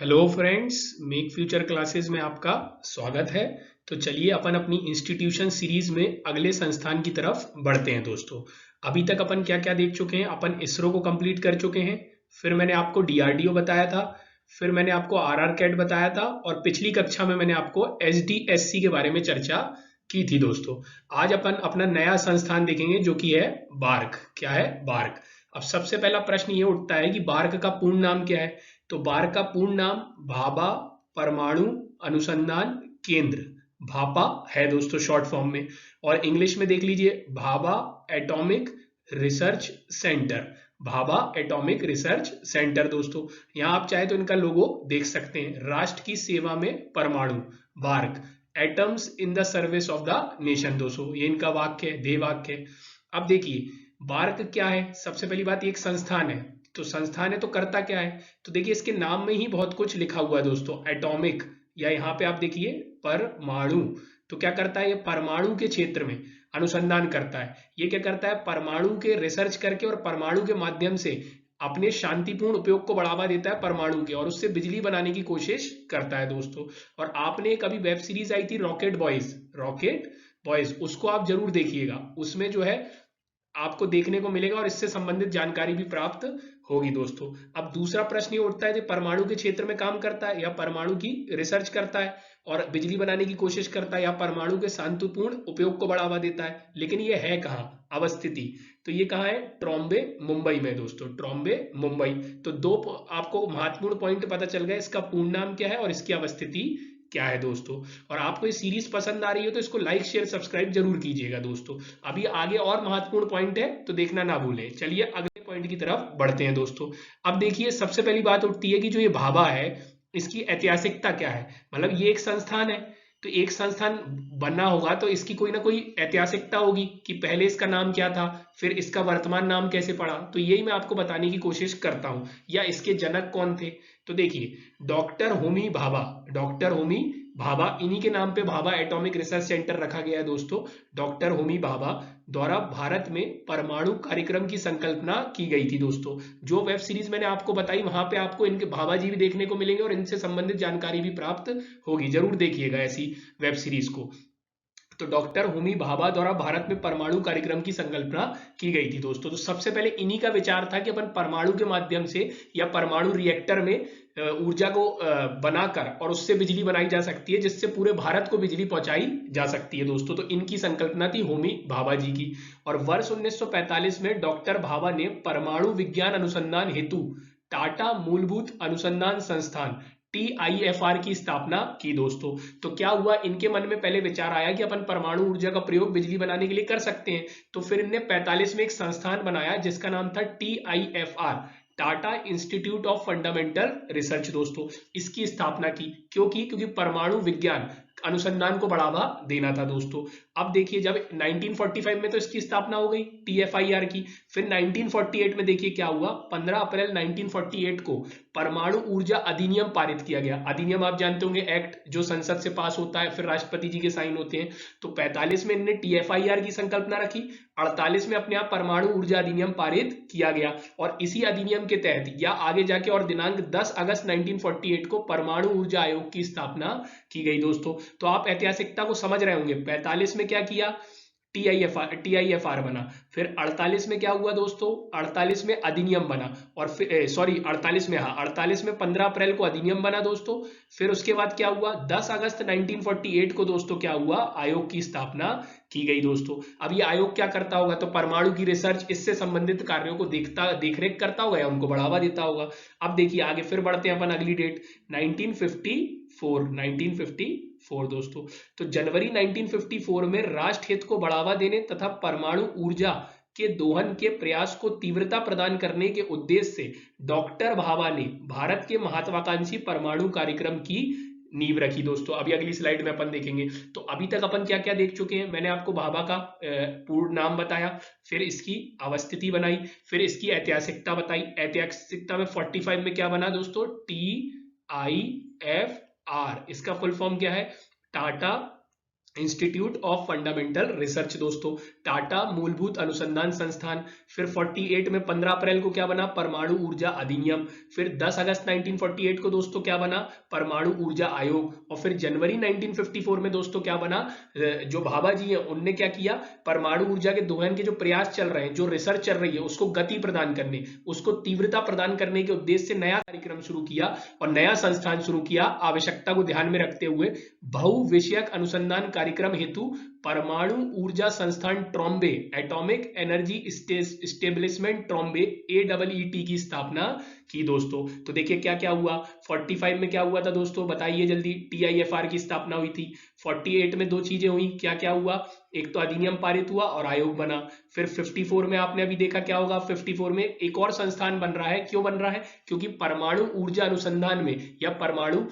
Hello friends, make future classes में आपका स्वागत है। तो चलिए अपन अपनी इंस्टीट्यूशन सीरीज में अगले संस्थान की तरफ बढ़ते हैं दोस्तों। अभी तक अपन क्या क्या देख चुके हैं। अपन इसरो को कंप्लीट कर चुके हैं, फिर मैंने आपको डीआरडीओ बताया था, फिर मैंने आपको आरआर कैट बताया था, और पिछली कक्षा में मैंने आपको एसडीएससी के बारे में चर्चा की थी दोस्तों। आज अपन अपना नया संस्थान देखेंगे जो कि है बार्क। क्या है? बार्क। अब सबसे पहला प्रश्न ये उठता है कि बार्क का पूर्ण नाम क्या है। तो बार्क का पूर्ण नाम भाभा परमाणु अनुसंधान केंद्र, भापा है दोस्तों शॉर्ट फॉर्म में। और इंग्लिश में देख लीजिए, Bhabha Atomic Research centre. Bhabha Atomic Research centre दोस्तों। यहाँ आप चाहे तो इनका लोगो देख सकते हैं, राष्ट्र की सेवा में परमाणु, BARC atoms in the service of the nation दोस्तों, ये इनका वाक्य है, ध्येय वाक्य है। अब देखिए बार्क क्या है। सबसे पहली बात, ये एक संस्थान है। तो संस्थान है तो करता क्या है। तो देखिए इसके नाम में ही बहुत कुछ लिखा हुआ है दोस्तों। एटॉमिक, या यहाँ पे आप देखिए परमाणु। तो क्या करता है, ये परमाणु के क्षेत्र में अनुसंधान करता है। ये क्या करता है, परमाणु के रिसर्च करके और परमाणु के माध्यम से अपने शांतिपूर्ण उपयोग को बढ़ावा देता है परमाणु के, और उससे बिजली बनाने की कोशिश करता है दोस्तों। और आपने एक अभी वेब सीरीज आई थी रॉकेट बॉयज, रॉकेट बॉयज, उसको आप जरूर देखिएगा। उसमें जो है आपको देखने को मिलेगा और इससे संबंधित जानकारी भी प्राप्त होगी दोस्तों। अब दूसरा प्रश्न ये उठता है कि परमाणु के क्षेत्र में काम करता है, या परमाणु की रिसर्च करता है और बिजली बनाने की कोशिश करता है, या परमाणु के शांतिपूर्ण उपयोग को बढ़ावा देता है। लेकिन ये है कहाँ, अवस्थिति। तो ये कहाँ है, ट्रॉम्बे मुंबई में दोस्तों, ट्रॉम्बे मुंबई। तो आपको महत्वपूर्ण पॉइंट पता चल गया, इसका पूर्ण नाम क्या है और इसकी अवस्थिति क्या है दोस्तों। और आपको ये सीरीज पसंद आ रही हो तो इसको लाइक शेयर सब्सक्राइब जरूर कीजिएगा दोस्तों। अभी आगे और महत्वपूर्ण पॉइंट है तो देखना ना भूलें। चलिए अगले पॉइंट की तरफ बढ़ते हैं दोस्तों। अब देखिए सबसे पहली बात उठती है कि जो ये भाभा है इसकी ऐतिहासिकता क्या है। मतलब ये एक संस्थान है, तो एक संस्थान बनना होगा तो इसकी कोई ना कोई ऐतिहासिकता होगी कि पहले इसका नाम क्या था, फिर इसका वर्तमान नाम कैसे पड़ा। तो यही मैं आपको बताने की कोशिश करता हूं, या इसके जनक कौन थे। तो देखिए डॉक्टर होमी भाभा, डॉक्टर होमी भाभा, इन्हीं के नाम पे भाभा एटॉमिक रिसर्च सेंटर रखा गया है दोस्तों। डॉक्टर होमी भाभा द्वारा भारत में परमाणु कार्यक्रम की संकल्पना की गई थी दोस्तों। जो वेब सीरीज मैंने आपको बताई वहां पे आपको इनके भाभा जी भी देखने को मिलेंगे और इनसे संबंधित जानकारी भी प्राप्त होगी, जरूर देखिएगा ऐसी वेब सीरीज को। तो डॉक्टर होमी भाभा द्वारा भारत में परमाणु कार्यक्रम की संकल्पना की गई थी दोस्तों। तो सबसे पहले इन्हीं का विचार था कि अपन परमाणु के माध्यम से या परमाणु रिएक्टर में ऊर्जा को बनाकर और उससे बिजली बनाई जा सकती है, जिससे पूरे भारत को बिजली पहुंचाई जा सकती है दोस्तों। तो इनकी संकल्पना थी होमी भाभा जी की। और वर्ष 1945 में डॉक्टर भाभा ने परमाणु विज्ञान अनुसंधान हेतु टाटा मूलभूत अनुसंधान संस्थान टीआईएफआर की स्थापना की दोस्तों। तो क्या हुआ, इनके मन में पहले विचार आया कि अपन परमाणु ऊर्जा का प्रयोग बिजली बनाने के लिए कर सकते हैं। तो फिर इनने 45 में एक संस्थान बनाया जिसका नाम था TIFR, Tata institute of fundamental research दोस्तों। इसकी स्थापना की क्योंकि परमाणु विज्ञान अनुसंधान को बढ़ावा देना था दोस्तों। अब देखिए जब 1945 में तो इसकी स्थापना हो गई टीएफआईआर की, फिर 1948 में देखिए क्या हुआ, 15 अप्रैल 1948 को परमाणु ऊर्जा अधिनियम पारित किया गया। अधिनियम आप जानते होंगे, एक्ट जो संसद से पास होता है फिर राष्ट्रपति जी के साइन होते हैं। तो 45 में इन्होंने टीएफआईआर की संकल्पना रखी, 48 में अपने आप परमाणु ऊर्जा अधिनियम पारित किया गया। और इसी अधिनियम के तहत या आगे जाके और दिनांक 10 अगस्त 1948 को परमाणु ऊर्जा आयोग की स्थापना की गई दोस्तों। तो आप ऐतिहासिकता को समझ रहे होंगे। 45 में क्या किया, टीआईएफआर बना। फिर 48 में क्या हुआ दोस्तों, 48 में अधिनियम बना। और फिर 48 में, हाँ 48 में 15 अप्रैल को अधिनियम बना दोस्तों। फिर उसके बाद क्या हुआ, 10 अगस्त 1948 को दोस्तों क्या हुआ, आयोग की स्थापना की गई दोस्तों। अब ये आयोग क्या करता होगा, तो परमाणु की रिसर्च, इससे संबंधित कार्यों को देखरेख करता होगा या उनको बढ़ावा देता होगा। अब देखिए आगे फिर बढ़ते हैं अपन अगली डेट 1954 दोस्तों। तो जनवरी 1954 में राष्ट्र हित को बढ़ावा देने तथा परमाणु ऊर्जा के दोहन के प्रयास को तीव्रता प्रदान करने के उद्देश्य से डॉक्टर भाभा ने भारत के महत्वाकांक्षी परमाणु कार्यक्रम की नींव रखी दोस्तों। अभी अगली स्लाइड में अपन देखेंगे। तो अभी तक अपन क्या क्या देख चुके हैं, मैंने आपको भाभा का पूर्ण नाम बताया, फिर इसकी अवस्थिति बनाई, फिर इसकी ऐतिहासिकता बताई। ऐतिहासिकता में 45 में क्या बना दोस्तों, टी आई एफ आर, इसका फुल फॉर्म क्या है, Tata institute of fundamental research दोस्तों, टाटा मूलभूत अनुसंधान संस्थान। फिर 48 में 15 अप्रैल को क्या बना, परमाणु ऊर्जा अधिनियम। फिर 10 अगस्त 1948 को दोस्तों क्या बना, परमाणु ऊर्जा आयोग। और फिर जनवरी 1954 में दोस्तों क्या बना, जो भाभा जी हैं उनने क्या किया, परमाणु ऊर्जा के दोहन के जो प्रयास चल रहे हैं, जो रिसर्च चल रही है, उसको गति प्रदान करने, उसको तीव्रता प्रदान करने के उद्देश्य से नया कार्यक्रम शुरू किया और नया संस्थान शुरू किया, आवश्यकता को ध्यान में रखते हुए बहुविषयक अनुसंधान कार्यक्रम हेतु परमाणु ऊर्जा संस्थान Trombay, atomic energy establishment Trombay AEET की स्थापना की दोस्तों। तो देखिए क्या क्या हुआ, 45 में क्या हुआ था दोस्तों, बताइए जल्दी। TIFR की स्थापना हुई थी। 48 में दो चीजें हुई, क्या क्या हुआ, एक तो अधिनियम पारित हुआ और आयोग बना। फिर 54 में आपने अभी देखा क्या होगा, 54 में एक और संस्थान बन रहा है। क्यों बन रहा है, क्योंकि परमाणु ऊर्जा अनुसंधान में या परमाणु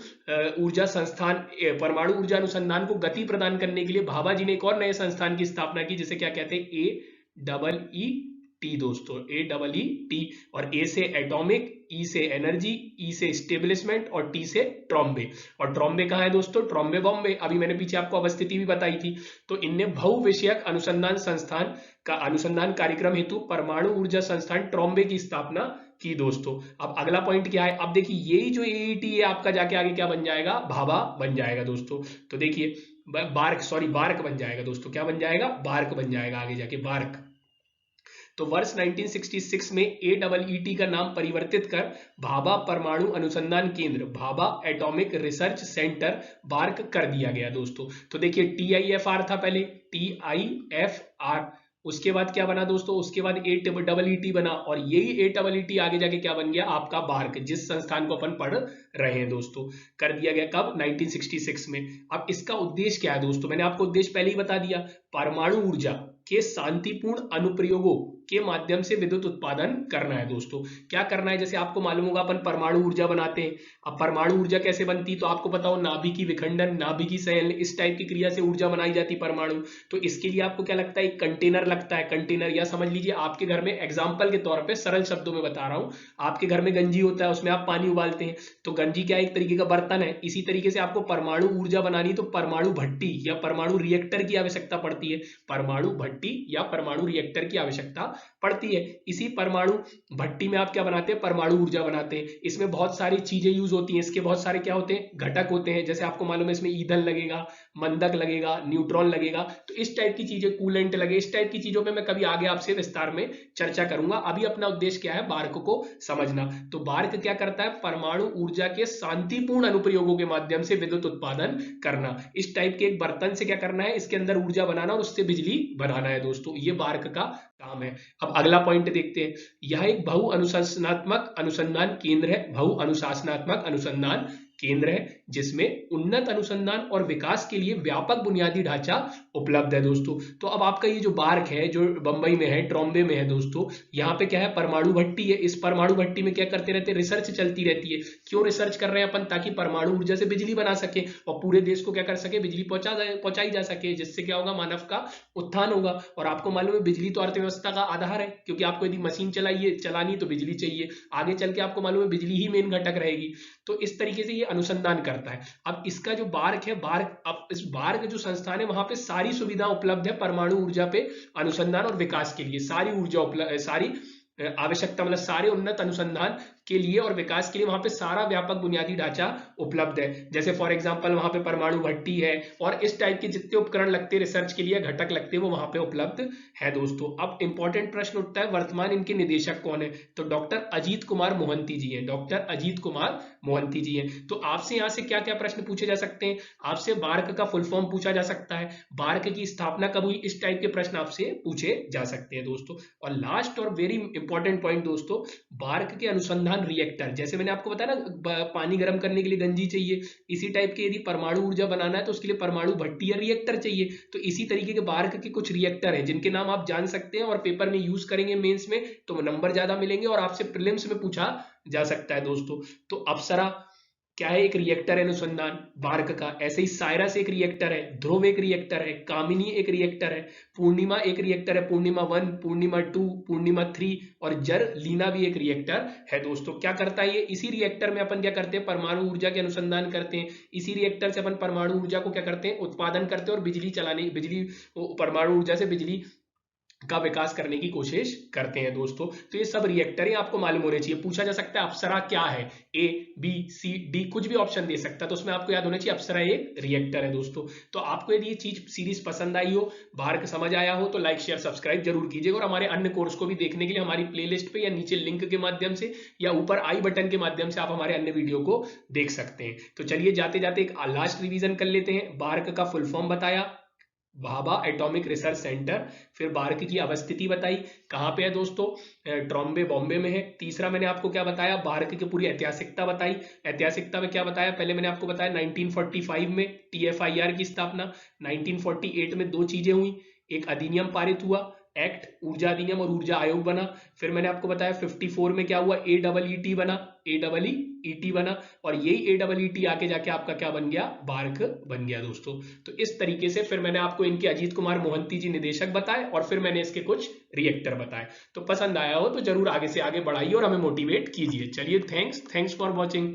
ऊर्जा संस्थान, परमाणु ऊर्जा अनुसंधान को गति प्रदान करने के लिए भाभा जी ने एक और नए संस्थान की स्थापना की, जिसे क्या कहते हैं, AEET दोस्तों, AEET। और A से एटॉमिक, E से एनर्जी, E से स्टेब्लिशमेंट और T से ट्रॉम्बे। और ट्रॉम्बे कहाँ है दोस्तों, ट्रॉम्बे बॉम्बे। अभी मैंने पीछे आपको अवस्थिति भी बताई थी। तो इनने बहुविषयक अनुसंधान संस्थान का अनुसंधान कार्यक्रम हेतु परमाणु ऊर्जा संस्थान ट्रॉम्बे की स्थापना की दोस्तों। अब अगला पॉइंट क्या है, अब देखिए यही जो AET है आपका जाके आगे क्या बन जाएगा, भाभा बन जाएगा दोस्तों। तो देखिए बार्क बन जाएगा दोस्तों, क्या बन जाएगा, बार्क बन जाएगा आगे जाके, बार्क। तो वर्ष 1966 में AEET का नाम परिवर्तित कर भाभा परमाणु अनुसंधान केंद्र, Bhabha Atomic Research Centre, BARC कर दिया गया दोस्तों। तो देखिए TIFR था पहले, TIFR, उसके बाद क्या बना दोस्तों, उसके बाद AEET बना, और यही AEET आगे जाके क्या बन गया, आपका बार्क, जिस संस्थान को अपन पढ़ रहे हैं दोस्तों। कर दिया गया कब, 1966 में। अब इसका उद्देश्य क्या है दोस्तों, मैंने आपको उद्देश्य पहले ही बता दिया, परमाणु ऊर्जा के शांतिपूर्ण अनुप्रयोगों के माध्यम से विद्युत उत्पादन करना है दोस्तों। क्या करना है, जैसे आपको मालूम होगा अपन परमाणु ऊर्जा बनाते हैं। अब परमाणु ऊर्जा कैसे बनती, तो आपको पता हो, नाभिकी विखंडन, नाभिकी संयन, इस टाइप की क्रिया से ऊर्जा बनाई जाती परमाणु। तो इसके लिए आपको क्या लगता है, एक कंटेनर लगता है, कंटेनर, या समझ लीजिए आपके घर में, एग्जाम्पल के तौर पर सरल शब्दों में बता रहा हूं, आपके घर में गंजी होता है, उसमें आप पानी उबालते हैं, तो गंजी क्या एक तरीके का बर्तन है। इसी तरीके से आपको परमाणु ऊर्जा बनानी, तो परमाणु भट्टी या परमाणु रिएक्टर की आवश्यकता पड़ती है, परमाणु भट्टी या परमाणु रिएक्टर की आवश्यकता पड़ती है। इसी परमाणु भट्टी में आप क्या बनाते हैं, परमाणु ऊर्जा बनाते हैं। इसमें बहुत सारी चीजें यूज होती हैं, इसके बहुत सारे क्या होते हैं, घटक होते हैं। जैसे आपको मालूम है, इसमें ईंधन लगेगा, मंदक लगेगा, न्यूट्रॉन लगेगा, तो इस टाइप की चीजें, कूलेंट लगे, इस टाइप की चीजों पे मैं कभी आगे आपसे विस्तार में चर्चा करूंगा। अभी अपना उद्देश्य क्या है, बार्क को समझना। तो बार्क क्या करता है, परमाणु ऊर्जा के शांतिपूर्ण अनुप्रयोगों के माध्यम से विद्युत उत्पादन करना। इस टाइप के एक बर्तन से क्या करना है, इसके अंदर ऊर्जा बनाना और उससे बिजली बनाना है दोस्तों, ये बार्क का काम है। अब अगला पॉइंट देखते हैं, यह एक बहु अनुशासनात्मक अनुसंधान केंद्र है, बहु अनुशासनात्मक अनुसंधान केंद्र है, जिसमें उन्नत अनुसंधान और विकास के लिए व्यापक बुनियादी ढांचा उपलब्ध है दोस्तों। तो अब आपका ये जो बार्क है, जो बंबई में है, ट्रॉम्बे में है दोस्तों, यहाँ पे क्या है, परमाणु भट्टी है। इस परमाणु भट्टी में क्या करते रहते हैं, रिसर्च चलती रहती है। क्यों रिसर्च कर रहे हैं अपन, ताकि परमाणु ऊर्जा से बिजली बना सके और पूरे देश को क्या कर सके, बिजली पहुंचाई जा सके, जिससे क्या होगा, मानव का उत्थान होगा। और आपको मालूम है, बिजली तो अर्थव्यवस्था का आधार है, क्योंकि आपको यदि मशीन चलानी तो बिजली चाहिए, आगे चल के आपको मालूम है बिजली ही मेन घटक रहेगी। तो इस तरीके से ये अनुसंधान करता है। अब इसका जो बार्क है, अब इस बार्क जो संस्थान है, वहां पे सारी सुविधा उपलब्ध है परमाणु ऊर्जा पे अनुसंधान और विकास के लिए। सारी ऊर्जा उपलब्ध, सारी आवश्यकता, मतलब सारे उन्नत अनुसंधान के लिए और विकास के लिए वहां पे सारा व्यापक बुनियादी ढांचा उपलब्ध है। जैसे फॉर एग्जांपल वहां पे परमाणु भट्टी है, और इस टाइप के जितने उपकरण लगते हैं रिसर्च के लिए, घटक लगते हैं, वो वहां पे उपलब्ध है दोस्तों। अब इंपॉर्टेंट प्रश्न उठता है, वर्तमान इनके निदेशक कौन है, तो डॉक्टर अजीत कुमार मोहंती जी हैं, डॉक्टर अजीत कुमार मोहंती जी हैं। तो आपसे यहाँ से क्या क्या प्रश्न पूछे जा सकते हैं, आपसे बार्क का फुल फॉर्म पूछा जा सकता है, बार्क की स्थापना कब हुई, इस टाइप के प्रश्न आपसे पूछे जा सकते हैं दोस्तों। और लास्ट और वेरी इंपॉर्टेंट पॉइंट दोस्तों, बार्क के अनुसंधान रिएक्टर, जैसे मैंने आपको बताया ना, पानी गर्म करने के लिए गंजी चाहिए, इसी टाइप के यदि परमाणु ऊर्जा बनाना है तो उसके लिए परमाणु भट्टी या रिएक्टर चाहिए। तो इसी तरीके के बार्क के कुछ रिएक्टर हैं, जिनके नाम आप जान सकते हैं और पेपर में यूज करेंगे मेंस में, तो नंबर ज्यादा मिलेंगे और आपसे प्रीलिम्स में पूछा जा सकता है दोस्तों। तो अप्सरा क्या है, एक रिएक्टर है अनुसंधान बार्क का। ऐसे ही साइरस एक रिएक्टर है, ध्रुव एक रिएक्टर है, कामिनी एक रिएक्टर है, पूर्णिमा एक रिएक्टर है, पूर्णिमा 1, पूर्णिमा 2, पूर्णिमा 3 और जर लीना भी एक रिएक्टर है दोस्तों। क्या करता है ये, इसी रिएक्टर में अपन क्या करते हैं, परमाणु ऊर्जा के अनुसंधान करते हैं। इसी रिएक्टर से अपन परमाणु ऊर्जा को क्या करते हैं, उत्पादन करते हैं और परमाणु ऊर्जा से बिजली का विकास करने की कोशिश करते हैं दोस्तों। तो ये सब रिएक्टर ही आपको मालूम होने चाहिए। पूछा जा सकता है अप्सरा क्या है, ए बी सी डी कुछ भी ऑप्शन दे सकता है, तो उसमें आपको याद होना चाहिए अप्सरा एक रिएक्टर है दोस्तों। तो आपको यदि ये चीज सीरीज पसंद आई हो, बाहर समझ आया हो, तो लाइक शेयर सब्सक्राइब जरूर कीजिएगा। और हमारे अन्य कोर्स को भी देखने के लिए हमारी प्लेलिस्ट पे या नीचे लिंक के माध्यम से या ऊपर आई बटन के माध्यम से आप हमारे अन्य वीडियो को देख सकते हैं। तो चलिए जाते जाते एक लास्ट रिवीजन कर लेते हैं। बार्क का फुल फॉर्म बताया, भाभा एटॉमिक रिसर्च सेंटर। फिर बार्क की अवस्थिति बताई, कहाँ पे है दोस्तों, ट्रॉम्बे बॉम्बे में है। तीसरा मैंने आपको क्या बताया, बार्क की पूरी ऐतिहासिकता बताई। ऐतिहासिकता में क्या बताया, पहले मैंने आपको बताया 1945 में TFIR की स्थापना, 1948 में दो चीजें हुई, एक अधिनियम पारित हुआ, एक्ट ऊर्जा अधिनियम और ऊर्जा आयोग बना। फिर मैंने आपको बताया 54 में क्या हुआ, AEET बना, AEET बना, और यही AEET आके जाके आपका क्या बन गया, बार्क बन गया दोस्तों। तो इस तरीके से फिर मैंने आपको इनके अजीत कुमार मोहंती जी निदेशक बताए और फिर मैंने इसके कुछ रिएक्टर बताए। तो पसंद आया हो तो जरूर आगे से आगे बढ़ाइए और हमें मोटिवेट कीजिए। चलिए, थैंक्स फॉर वॉचिंग।